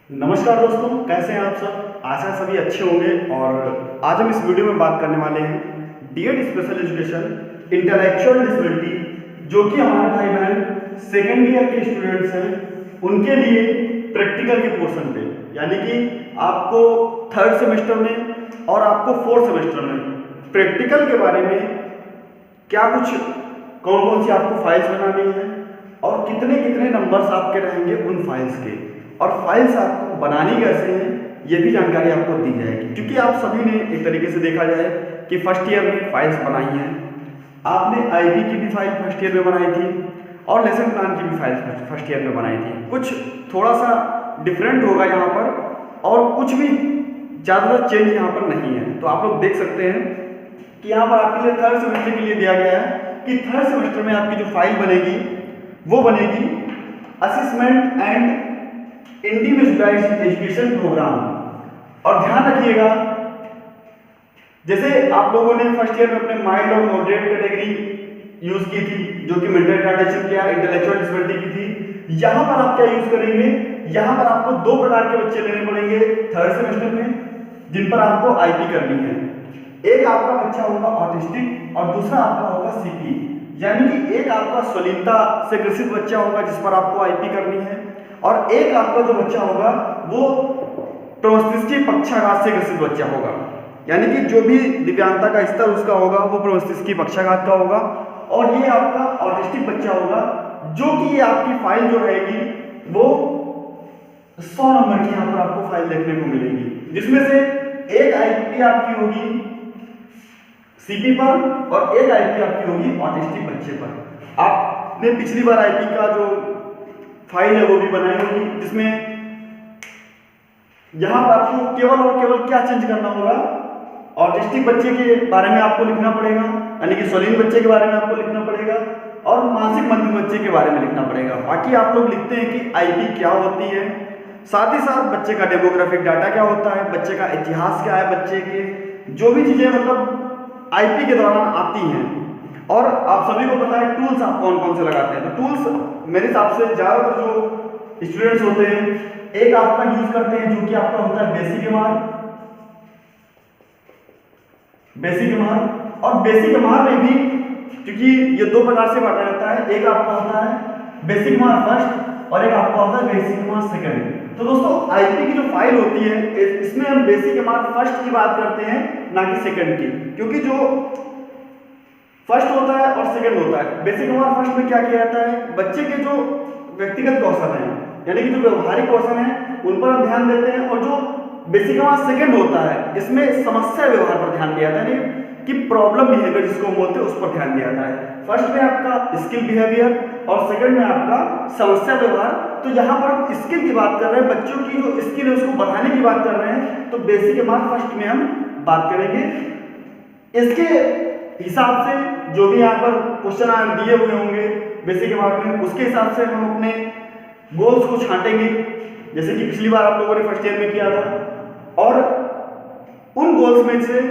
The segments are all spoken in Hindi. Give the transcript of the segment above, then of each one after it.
नमस्कार दोस्तों, कैसे हैं आप सब। आशा सभी अच्छे होंगे। और आज हम इस वीडियो में बात करने वाले हैं DEd special education intellectual disability, जो कि हमारे भाई बहन सेकेंड ईयर के स्टूडेंट्स हैं, उनके लिए प्रैक्टिकल के पोर्शन पे, यानी कि आपको थर्ड सेमेस्टर में और आपको फोर्थ सेमेस्टर में प्रैक्टिकल के बारे में क्या कुछ कौन कौन सी आपको फाइल्स बनानी है और कितने कितने नंबर्स आपके रहेंगे उन फाइल्स के, और फाइल्स आपको बनानी कैसे हैं ये भी जानकारी आपको दी जाएगी। क्योंकि आप सभी ने एक तरीके से देखा जाए कि फर्स्ट ईयर में फाइल्स बनाई हैं, आपने आईबी की भी फाइल फर्स्ट ईयर में बनाई थी और लेसन प्लान की भी फाइल फर्स्ट ईयर में बनाई थी। कुछ थोड़ा सा डिफरेंट होगा यहाँ पर और कुछ भी ज़्यादा चेंज यहाँ पर नहीं है। तो आप लोग देख सकते हैं कि यहाँ पर आपके लिए थर्ड सेमेस्टर के लिए दिया गया है कि थर्ड सेमेस्टर में आपकी जो फाइल बनेगी वो बनेगी assessment and individualised education programme. और ध्यान रखिएगा, जैसे आप लोगों ने फर्स्ट ईयर में अपने माइल्ड और मॉडरेट कैटेगरी यूज की थी, जो कि मेंटल रिटार्डेशन या इंटेलेक्चुअल डिसेबिलिटी की थी, यहाँ पर आप क्या यूज करेंगे, यहाँ पर आपको दो प्रकार के बच्चे लेने पड़ेंगे थर्ड सेमेस्टर में, जिन पर आपको आईपी करनी है। एक आपका बच्चा होगा ऑटिस्टिक और दूसरा आपका होगा सीपी, यानी कि एक आपका स्वलीनता से ग्रसित बच्चा होगा जिस पर आपको आईपी करनी है, और एक आपका जो बच्चा होगा वो प्रमस्तिष्कीय पक्षाघात से ग्रसित बच्चा होगा, यानी कि जो भी दिव्यांगता का स्तर उसका होगा वो प्रमस्तिष्कीय पक्षाघात का होगा। और ये आपका ऑटिस्टिक बच्चा होगा, जो कि ये आपकी फाइल जो रहेगी वो 100 नंबर की यहाँ पर आपको फाइल देखने को मिलेगी, जिसमें से एक आईपी आपकी होगी सीपी पर और एक आईपी आपकी होगी ऑटिस्टिक बच्चे पर। आपने पिछली बार आईपी का जो फाइल है वो भी बनाई होगी, जिसमें यहां पर आपको केवल और केवल क्या चेंज करना होगा, ऑटिस्टिक बच्चे के बारे में आपको लिखना पड़ेगा, यानी कि स्वलीन बच्चे के बारे में आपको लिखना पड़ेगा और मानसिक मंदिर बच्चे के बारे में लिखना पड़ेगा। बाकी आप लोग लिखते हैं कि आईपी क्या होती है, साथ ही साथ बच्चे का डेमोग्राफिक डाटा क्या होता है, बच्चे का इतिहास क्या है, बच्चे के जो भी चीजें मतलब आईपी के दौरान आती हैं। और आप सभी को पता है टूल्स आप कौन कौन से लगाते हैं। तो टूल्स मेरे हिसाब से ज़्यादातर जो स्टूडेंट्स होते हैं, एक आपका यूज करते हैं जो कि आपका होता है बेसिक एमआर, और बेसिक एमआर में भी क्योंकि ये दो प्रकार से बांटा जाता है, एक आपका होता है बेसिक एमआर फर्स्ट और एक आपका होता है बेसिक एमआर सेकंड। तो दोस्तों आईपी की जो फाइल होती है इसमें हम बेसिक एमआर फर्स्ट की बात करते हैं, ना कि सेकंड की, क्योंकि जो फर्स्ट होता है और सेकंड होता है। बेसिक एमआर फर्स्ट में क्या किया जाता है, बच्चे के जो व्यक्तिगत कौशल हैं, यानी कि जो व्यवहारिक कौशल हैं उन पर हम ध्यान देते हैं, और जो बेसिक एमआर सेकंड होता है इसमें समस्या व्यवहार पर ध्यान दिया जाता है, यानी कि प्रॉब्लम बिहेवियर जिसको हम बोलते हैं उस पर ध्यान दिया जाता है। फर्स्ट में आपका स्किल बिहेवियर और सेकंड में आपका समस्या व्यवहार। तो यहाँ पर हम स्किल की बात कर रहे हैं, बच्चों की जो स्किल है उसको बढ़ाने की बात कर रहे हैं, तो बेसिक एमआर फर्स्ट में हम बात करेंगे। इसके हिसाब से जो भी यहाँ पर क्वेश्चन दिए हुए होंगे बेसिक एमआर में, उसके हिसाब से हम अपने गोल्स को छांटेंगे, जैसे कि पिछली बार आप लोगों ने फर्स्ट ईयर में किया था, और उन गोल्स में से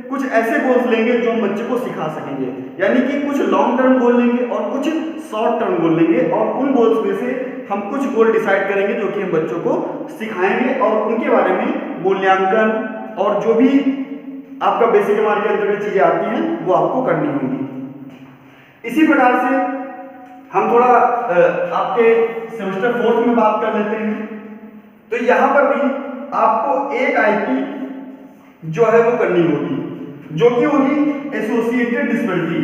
कुछ ऐसे गोल्स लेंगे जो हम बच्चे को सिखा सकेंगे, यानी कि कुछ लॉन्ग टर्म गोल लेंगे और कुछ शॉर्ट टर्म गोल लेंगे, और उन गोल्स में से हम कुछ गोल डिसाइड करेंगे जो कि हम बच्चों को सिखाएंगे, और उनके बारे में मूल्यांकन और जो भी आपका बेसिक एमआर के अंतर्गत चीजें आती हैं वो आपको करनी होंगी। इसी प्रकार से हम थोड़ा आपके सेमेस्टर फोर्थ में बात कर लेते हैं। तो यहाँ पर भी आपको एक आईपी जो है वो करनी होगी, जो कि होगी एसोसिएटेड डिसेबिलिटी,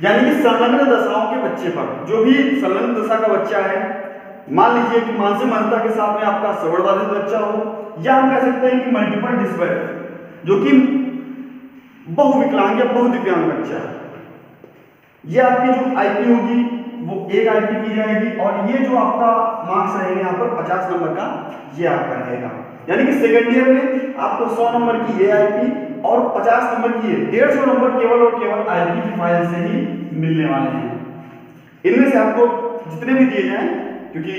यानी कि संलग्न दशाओं के बच्चे पर। जो भी संलग्न दशा का बच्चा है, मान लीजिए कि मानसिक मंदता के साथ में आपका श्रवण बाधित बच्चा हो, या हम कह सकते हैं कि मल्टीपल डिसेबल, जो कि बहुविकलांग या बहुदिव्यांग बच्चा है, ये आपकी जो आईपी होगी वो एक आईपी की जाएगी, और ये जो आपका मार्क्स रहेंगे यहाँ पर 50 नंबर का ये आपका रहेगा, यानी कि सेकेंड ईयर में आपको 100 नंबर की ये आईपी और 50 नंबर की 150 नंबर केवल और केवल आईपी की फाइल से ही मिलने वाले हैं। इनमें से आपको जितने भी दिए जाएं, क्योंकि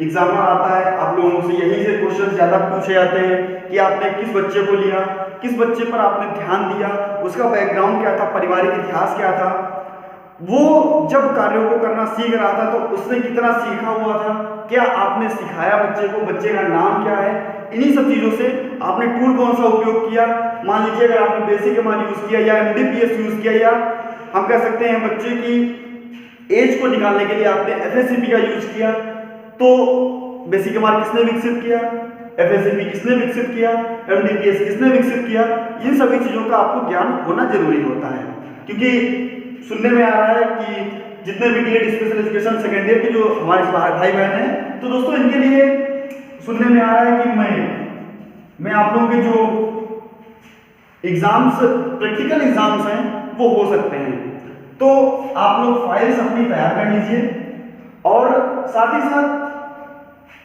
एग्जाम में आता है आप लोगों से यहीं से क्वेश्चन ज्यादा पूछे जाते हैं कि आपने किस बच्चे को लिया, किस बच्चे पर आपने ध्यान दिया, उसका बैकग्राउंड क्या था, पारिवारिक इतिहास क्या था, वो जब कार्यों को करना सीख रहा था तो उसने कितना सीखा हुआ था, क्या आपने सिखाया बच्चे को, बच्चे का नाम क्या है, इन्हीं सब चीज़ों से आपने टूल कौन सा उपयोग किया। मान लीजिए अगर आपने बेसिक एमआर यूज़ किया या एमडीपीएस यूज़ किया, या हम कह सकते हैं बच्चे की एज को निकालने के लिए आपने एफएससीपी का यूज किया, तो बेसिक एमआर किसने विकसित किया, एफएससीपी किसने विकसित किया, एमडीपीएस किसने विकसित किया। इन सभी चीज़ों का आपको ज्ञान होना जरूरी होता है, क्योंकि सुनने में आ रहा है कि जितने भी BEd special education second year के जो हमारे भाई बहन हैं, तो दोस्तों इनके लिए सुनने में आ रहा है कि मैं आप लोगों के जो एग्जाम्स, प्रैक्टिकल एग्जाम्स हैं वो हो सकते हैं, तो आप लोग फाइल्स अपनी तैयार कर लीजिए। और साथ ही साथ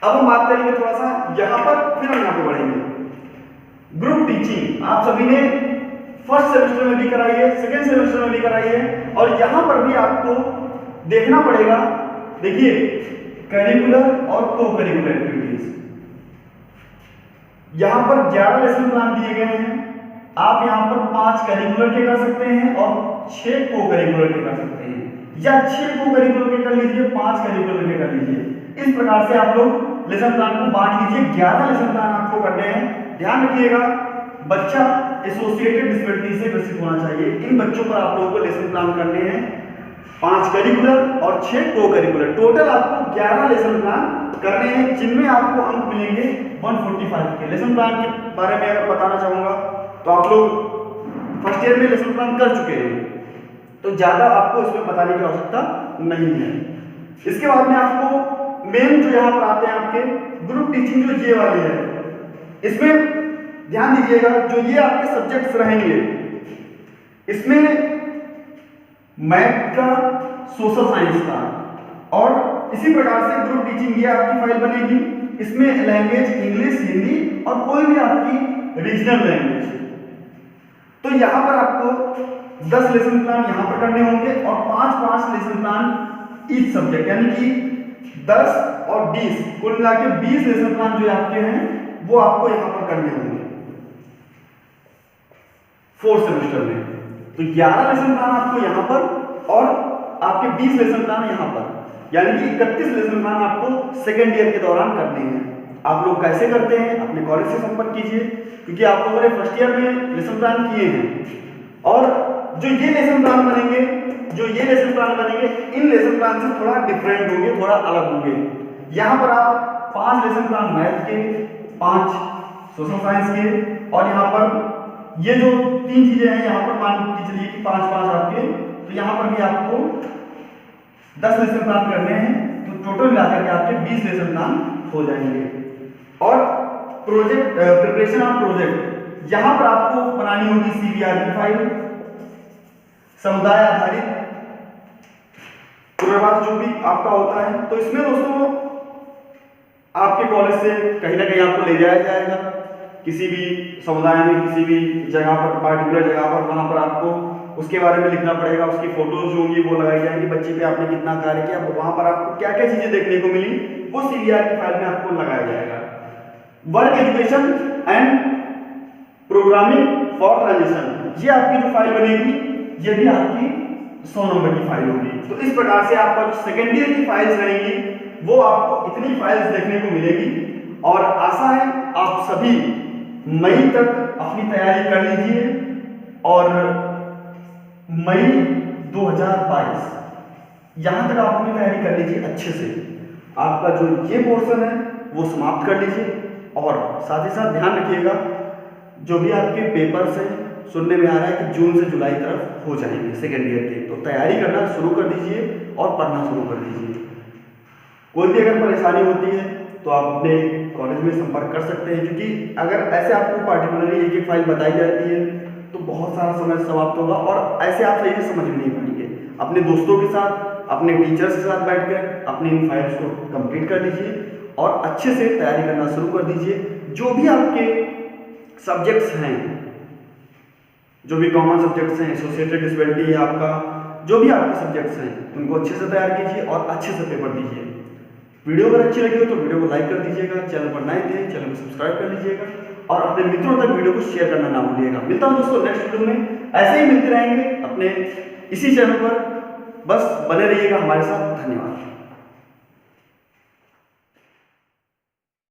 अब हम बात करेंगे थोड़ा सा यहाँ पर, फिर हम यहाँ पे बढ़ेंगे। ग्रुप टीचिंग आप सभी ने फर्स्ट सेमेस्टर में भी कराई है, सेकेंड सेमेस्टर में भी कराई है, और यहाँ पर भी आपको देखना पड़ेगा। देखिए करिकुलर और को करिकुलर एक्टिविटीज, यहाँ पर 11 लेसन प्लान दिए गए हैं। आप यहाँ पर 5 करिकुलर के कर सकते हैं और 6 को करिकुलर के कर सकते हैं, या 6 को करिकुलर के कर लीजिए, 5 करिकुलर के कर लीजिए। इस प्रकार से आप लोग लेसन प्लान को बांट लीजिए। 11 लेसन प्लान आपको करने हैं। ध्यान रखिएगा बच्चा एसोसिएटेड डिसबिलिटी से ग्रसित होना चाहिए। इन बच्चों पर आप लोगों को लेसन प्लान करने हैं, 5 करिकुलर और 6 को करिकुलर। टोटल आपको 11 लेसन प्लान करने हैं, जिनमें आपको अंक मिलेंगे 145 के। लेसन प्लान के बारे में अगर बताना चाहूंगा तो आप लोग फर्स्ट ईयर में लेसन प्लान कर चुके हैं, तो ज्यादा आपको इसमें बताने की आवश्यकता नहीं है। इसके बाद में आपको मेन जो यहाँ पर आते हैं आपके ग्रुप टीचिंग, जो ये वाली है, इसमें ध्यान दीजिएगा जो ये आपके सब्जेक्ट्स रहेंगे, इसमें मैथ का, सोशल साइंस का, और इसी प्रकार से ग्रुप टीचिंग ये आपकी फाइल बनेगी। इसमें लैंग्वेज इंग्लिश, हिंदी और कोई भी आपकी रीजनल लैंग्वेज। तो यहाँ पर आपको 10 लेसन प्लान यहाँ पर करने होंगे और 5-5 लेसन प्लान ईच सब्जेक्ट, यानी कि 10 और 20 कुल मिला के 20 लेसन प्लान जो आपके हैं वो आपको यहाँ पर करने होंगे 4th सेमेस्टर में। तो 11 लेसन प्लान आपको यहाँ पर और आपके 20 लेसन प्लान यहाँ पर, यानी कि 31 लेसन प्लान आपको सेकेंड ईयर के दौरान करने हैं। आप लोग कैसे करते हैं अपने कॉलेज से संपर्क कीजिए, क्योंकि आप लोगों ने फर्स्ट ईयर में लेसन प्लान किए हैं, और जो ये लेसन प्लान बनेंगे, इन लेसन प्लान से थोड़ा डिफरेंट होंगे, थोड़ा अलग होंगे। यहाँ पर आप 5 लेसन प्लान मैथ के, 5 सोशल साइंस के, और यहाँ पर ये जो 3 चीजें हैं यहाँ पर मान के चलिए कि 5-5 आपके, तो यहाँ पर भी आपको 10 लेसन प्लान करने हैं, तो टोटल मिलाकर के आपके 20 लेसन प्लान हो जाएंगे। और प्रोजेक्ट प्रिपरेशन ऑफ प्रोजेक्ट, यहाँ पर आपको बनानी होगी सीबीआर की फाइल, समुदाय आधारित पुनर्वास जो भी आपका होता है। तो इसमें दोस्तों आपके कॉलेज से कहीं ना कहीं आपको ले जाया जाएगा किसी भी समुदाय में, किसी भी जगह पर, पार्टिकुलर जगह पर, वहां पर आपको उसके बारे में लिखना पड़ेगा। उसकी फोटोज जो होंगी वो लगाई जाएंगी, बच्चे पे आपने कितना कार्य किया, वहां पर आपको क्या क्या चीजें देखने को मिली, वो सीबीआर की फाइल में आपको लगाया जाएगा। Work education and programming for transition, ये आपकी जो फाइल बनेगी ये भी आपकी 100 नंबर की फाइल होगी। तो इस प्रकार से आपका जो सेकेंड ईयर की फाइल्स रहेंगी वो आपको इतनी फाइल्स देखने को मिलेगी, और आशा है आप सभी मई तक अपनी तैयारी कर लीजिए, और मई 2022 यहाँ तक आप अपनी तैयारी कर लीजिए अच्छे से। आपका जो ये पोर्शन है वो समाप्त कर लीजिए, और साथ ही साथ ध्यान रखिएगा जो भी आपके पेपर्स हैं, सुनने में आ रहा है कि जून से जुलाई तरफ हो जाएंगे सेकेंड ईयर के, तो तैयारी करना शुरू कर दीजिए और पढ़ना शुरू कर दीजिए। कोई भी अगर परेशानी होती है तो आप अपने कॉलेज में संपर्क कर सकते हैं, क्योंकि अगर ऐसे आपको पार्टिकुलरली एक एक फाइल बताई जाती है तो बहुत सारा समय समाप्त होगा, और ऐसे आप सही से समझ नहीं पाएंगे। अपने दोस्तों के साथ, अपने टीचर्स के साथ बैठकर अपनी इन फाइल्स को कंप्लीट कर लीजिए और अच्छे से तैयारी करना शुरू कर दीजिए। जो भी आपके सब्जेक्ट्स हैं, जो भी कॉमन सब्जेक्ट्स हैं, एसोसिएटेड डिसबिलिटी है आपका, जो भी आपके सब्जेक्ट्स हैं उनको अच्छे से तैयार कीजिए और अच्छे से पेपर दीजिए। वीडियो अगर अच्छी लगी हो तो वीडियो को लाइक कर दीजिएगा, चैनल पर नए थे चैनल को सब्सक्राइब कर लीजिएगा, और अपने मित्रों तक वीडियो को शेयर करना ना भूलिएगा। मिलता हूं दोस्तों नेक्स्ट वीडियो में, ऐसे ही मिलते रहेंगे अपने इसी चैनल पर। बस बने रहिएगा हमारे साथ। धन्यवाद।